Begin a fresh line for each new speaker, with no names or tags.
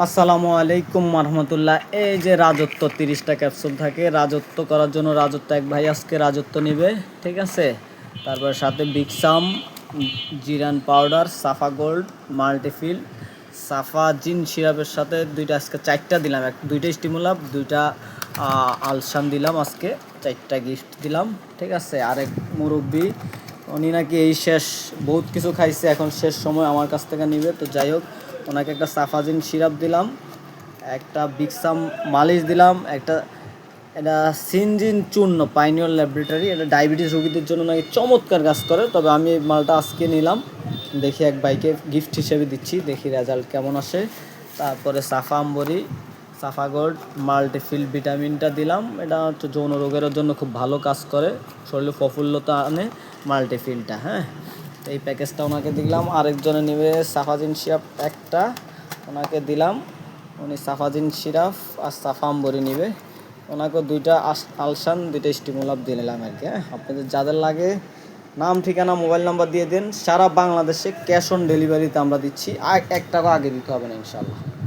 আসসালামু আলাইকুম রহমতুল্লাহ। এই যে রাজত্ব 30টা ক্যাপসুল থাকে, রাজত্ব করার জন্য রাজত্ব এক ভাই আজকে রাজত্ব নিবে, ঠিক আছে। তারপর সাথে বিক্সাম, জিরান পাউডার, সাফা গোল্ড, মাল্টিফিল, সাফা জিন সিরাপের সাথে দুইটা, আজকে 4টা দিলাম, দুইটা স্টিমুলাপ, দুইটা আলসান দিলাম, আজকে 4টা গিফট দিলাম, ঠিক আছে। আরেক মুরব্বী উনি নাকি এই শেষ বহুত কিছু খাইছে, এখন শেষ সময় আমার কাছ থেকে নিবে, তো যাই হোক ওনাকে একটা সাফাজিন সিরাপ দিলাম, একটা বিক্সাম মালিশ দিলাম, একটা এটা সিনজিন চূর্ণ পাইনিয়র ল্যাবরেটরি, এটা ডায়াবেটিস রোগীদের জন্য নাকি চমৎকার কাজ করে। তবে আমি এই মালটা আজকে নিলাম, দেখি এক বাইকে গিফট হিসেবে দিচ্ছি, দেখি রেজাল্ট কেমন আসে। তারপরে সাফা আম্বরি, সাফা গোল্ড, মাল্টিফিল ভিটামিনটা দিলাম, এটা হচ্ছে যৌন রোগের জন্য খুব ভালো কাজ করে, শরীরে প্রফুল্লতা আনে মাল্টিফিলটা, হ্যাঁ। তো এই প্যাকেজটা ওনাকে দিলাম। আরেকজনে নেবে সাফাজিন সিরাপ একটা, ওনাকে দিলাম, উনি সাফাজিন সিরাপ আর সাফা আম্বরি নেবে, ওনাকে দুইটা আলসান, দুইটা স্টিমুলাপ দিয়ে নিলাম আর কি, হ্যাঁ। আপনাদের যাদের লাগে নাম, ঠিকানা, মোবাইল নাম্বার দিয়ে দেন, সারা বাংলাদেশে ক্যাশ অন ডেলিভারিতে আমরা দিচ্ছি, 1 টাকা আগে দিতে হবে না ইনশাল্লাহ।